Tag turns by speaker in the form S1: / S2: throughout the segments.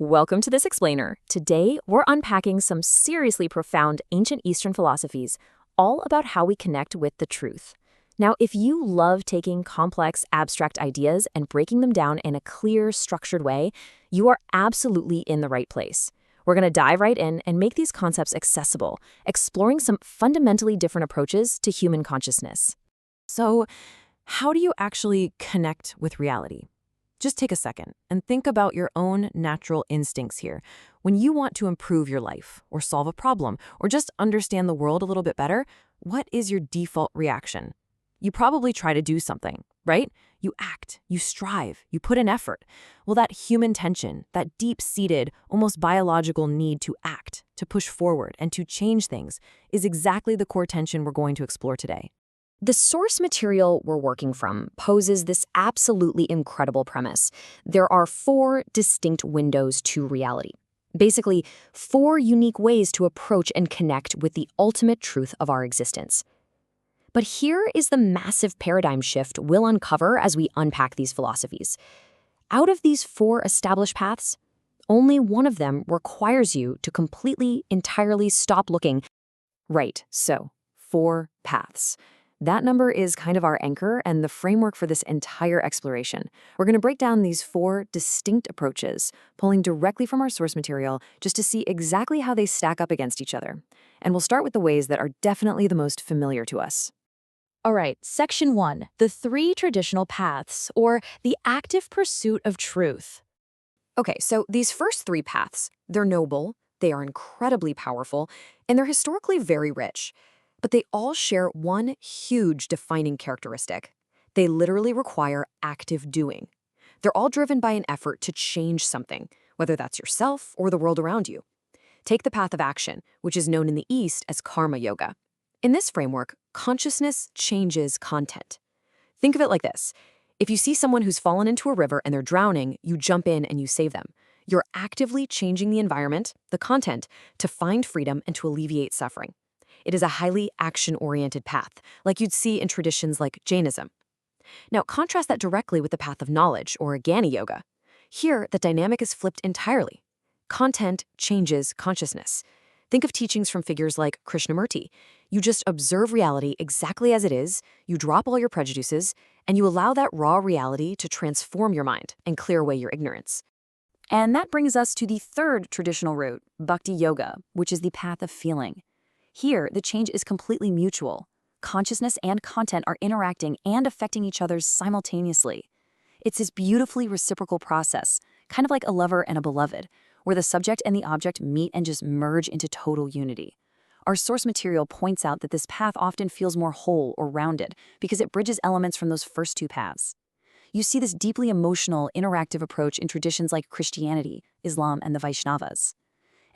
S1: Welcome to This Explainer. Today, we're unpacking some seriously profound ancient Eastern philosophies, all about how we connect with the truth. Now, if you love taking complex, abstract ideas and breaking them down in a clear, structured way, you are absolutely in the right place. We're going to dive right in and make these concepts accessible, exploring some fundamentally different approaches to human consciousness. So, how do you actually connect with reality? Just take a second and think about your own natural instincts here. When you want to improve your life, or solve a problem, or just understand the world a little bit better, what is your default reaction? You probably try to do something, right? You act, you strive, you put in effort. Well, that human tension, that deep-seated, almost biological need to act, to push forward, and to change things is exactly the core tension we're going to explore today. The source material we're working from poses this absolutely incredible premise. There are 4 distinct windows to reality. Basically, 4 unique ways to approach and connect with the ultimate truth of our existence. But here is the massive paradigm shift we'll uncover as we unpack these philosophies. Out of these 4 established paths, only one of them requires you to completely, entirely stop looking. Right, so 4 paths. That number is kind of our anchor and the framework for this entire exploration. We're going to break down these 4 distinct approaches, pulling directly from our source material just to see exactly how they stack up against each other. And we'll start with the ways that are definitely the most familiar to us.
S2: All right, Section 1, the 3 traditional paths, or the active pursuit of truth.
S1: Okay, so these first 3 paths, they're noble, they are incredibly powerful, and they're historically very rich. But they all share one huge defining characteristic. They literally require active doing. They're all driven by an effort to change something, whether that's yourself or the world around you. Take the path of action, which is known in the East as karma yoga. In this framework, consciousness changes content. Think of it like this. If you see someone who's fallen into a river and they're drowning, you jump in and you save them. You're actively changing the environment, the content, to find freedom and to alleviate suffering. It is a highly action-oriented path, like you'd see in traditions like Jainism. Now, contrast that directly with the path of knowledge, or Jnana Yoga. Here, the dynamic is flipped entirely. Content changes consciousness. Think of teachings from figures like Krishnamurti. You just observe reality exactly as it is, you drop all your prejudices, and you allow that raw reality to transform your mind and clear away your ignorance. And that brings us to the 3rd traditional route, Bhakti Yoga, which is the path of feeling. Here, the change is completely mutual. Consciousness and content are interacting and affecting each other simultaneously. It's this beautifully reciprocal process, kind of like a lover and a beloved, where the subject and the object meet and just merge into total unity. Our source material points out that this path often feels more whole or rounded because it bridges elements from those first 2 paths. You see this deeply emotional, interactive approach in traditions like Christianity, Islam, and the Vaishnavas.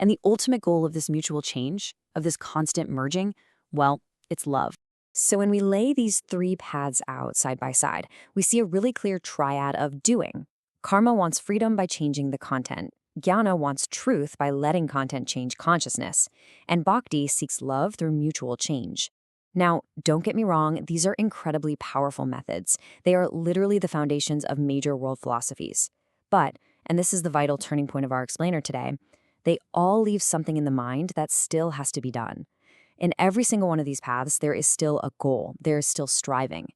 S1: And the ultimate goal of this mutual change, of this constant merging, well, it's love. So when we lay these 3 paths out side by side, we see a really clear triad of doing. Karma wants freedom by changing the content. Jnana wants truth by letting content change consciousness. And Bhakti seeks love through mutual change. Now, don't get me wrong, these are incredibly powerful methods. They are literally the foundations of major world philosophies. But, and this is the vital turning point of our explainer today, they all leave something in the mind that still has to be done. In every single one of these paths, there is still a goal. There is still striving.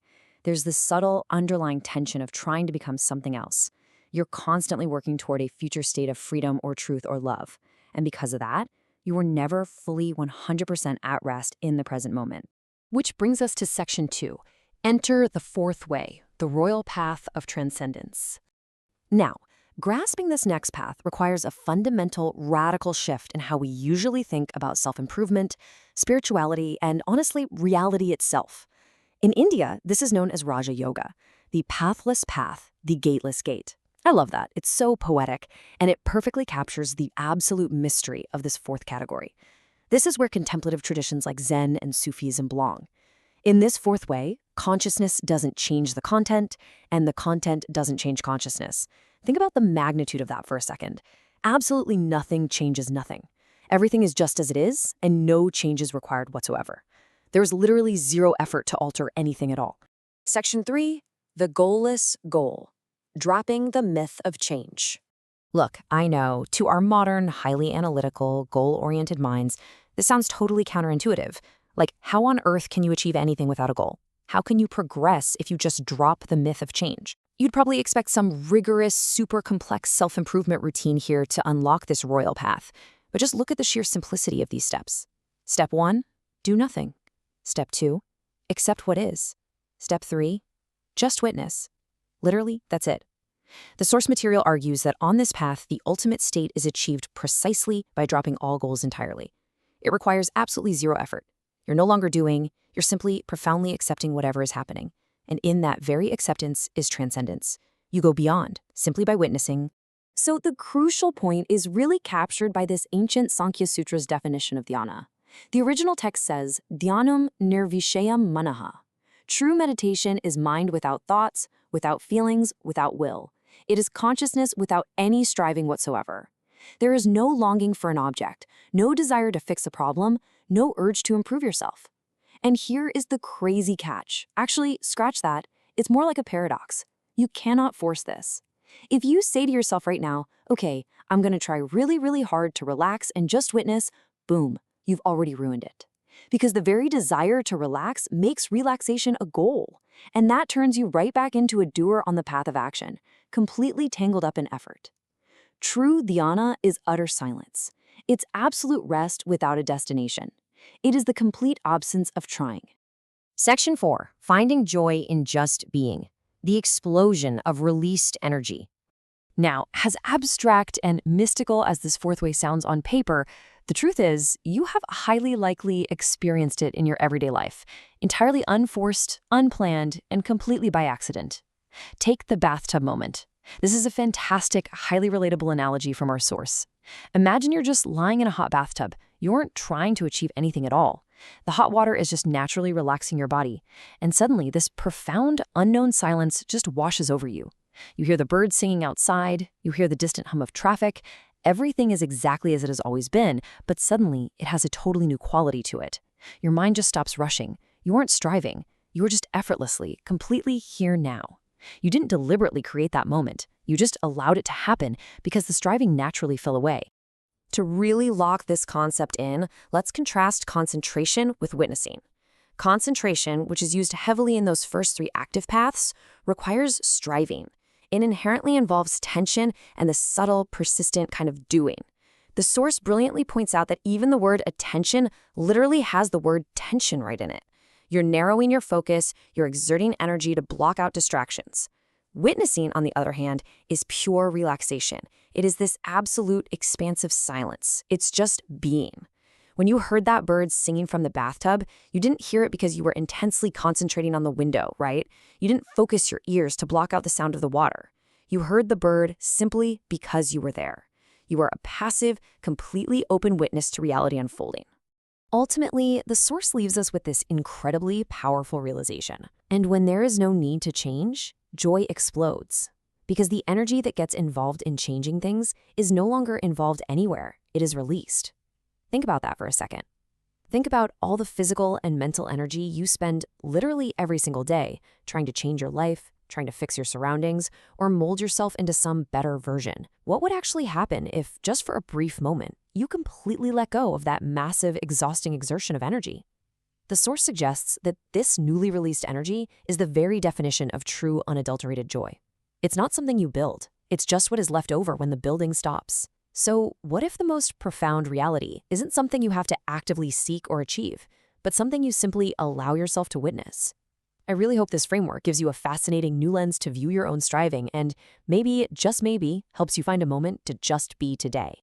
S1: There's this subtle underlying tension of trying to become something else. You're constantly working toward a future state of freedom or truth or love. And because of that, you are never fully 100% at rest in the present moment. Which brings us to Section 2. Enter the 4th way, the royal path of transcendence. Now, grasping this next path requires a fundamental, radical shift in how we usually think about self-improvement, spirituality, and honestly, reality itself. In India, this is known as Raja Yoga, the pathless path, the gateless gate. I love that. It's so poetic, and it perfectly captures the absolute mystery of this 4th category. This is where contemplative traditions like Zen and Sufism belong. In this 4th way, consciousness doesn't change the content, and the content doesn't change consciousness. Think about the magnitude of that for a second. Absolutely nothing changes nothing. Everything is just as it is, and no change is required whatsoever. There's literally zero effort to alter anything at all. Section 3, the goalless goal. Dropping the myth of change. Look, I know, to our modern, highly analytical, goal-oriented minds, this sounds totally counterintuitive. Like, how on earth can you achieve anything without a goal? How can you progress if you just drop the myth of change? You'd probably expect some rigorous, super complex self-improvement routine here to unlock this royal path. But just look at the sheer simplicity of these steps. Step 1, do nothing. Step 2, accept what is. Step 3, just witness. Literally, that's it. The source material argues that on this path, the ultimate state is achieved precisely by dropping all goals entirely. It requires absolutely zero effort. You're no longer doing, you're simply profoundly accepting whatever is happening. And in that very acceptance is transcendence. You go beyond, simply by witnessing. So the crucial point is really captured by this ancient Sankhya Sutra's definition of dhyana. The original text says, dhyanam nirvishayam manaha. True meditation is mind without thoughts, without feelings, without will. It is consciousness without any striving whatsoever. There is no longing for an object, no desire to fix a problem, no urge to improve yourself. And here is the crazy catch. Actually, scratch that. It's more like a paradox. You cannot force this. If you say to yourself right now, okay, I'm going to try really, really hard to relax and just witness, boom, you've already ruined it. Because the very desire to relax makes relaxation a goal. And that turns you right back into a doer on the path of action, completely tangled up in effort. True dhyana is utter silence. It's absolute rest without a destination. It is the complete absence of trying. Section 4, finding joy in just being. The explosion of released energy. Now, as abstract and mystical as this fourth way sounds on paper, the truth is, you have highly likely experienced it in your everyday life, entirely unforced, unplanned, and completely by accident. Take the bathtub moment. This is a fantastic, highly relatable analogy from our source. Imagine you're just lying in a hot bathtub. You aren't trying to achieve anything at all. The hot water is just naturally relaxing your body, and suddenly this profound, unknown silence just washes over you. You hear the birds singing outside, you hear the distant hum of traffic. Everything is exactly as it has always been, but suddenly it has a totally new quality to it. Your mind just stops rushing. You aren't striving. You are just effortlessly, completely here now. You didn't deliberately create that moment. You just allowed it to happen because the striving naturally fell away. To really lock this concept in, let's contrast concentration with witnessing. Concentration, which is used heavily in those first 3 active paths, requires striving. It inherently involves tension and the subtle, persistent kind of doing. The source brilliantly points out that even the word attention literally has the word tension right in it. You're narrowing your focus, you're exerting energy to block out distractions. Witnessing, on the other hand, is pure relaxation. It is this absolute expansive silence. It's just being. When you heard that bird singing from the bathtub, you didn't hear it because you were intensely concentrating on the window, right? You didn't focus your ears to block out the sound of the water. You heard the bird simply because you were there. You are a passive, completely open witness to reality unfolding. Ultimately, the source leaves us with this incredibly powerful realization. And when there is no need to change, joy explodes. Because the energy that gets involved in changing things is no longer involved anywhere. It is released. Think about that for a second. Think about all the physical and mental energy you spend literally every single day trying to change your life, trying to fix your surroundings, or mold yourself into some better version. What would actually happen if, just for a brief moment, you completely let go of that massive, exhausting exertion of energy? The source suggests that this newly released energy is the very definition of true, unadulterated joy. It's not something you build. It's just what is left over when the building stops. So, what if the most profound reality isn't something you have to actively seek or achieve, but something you simply allow yourself to witness? I really hope this framework gives you a fascinating new lens to view your own striving and maybe, just maybe, helps you find a moment to just be today.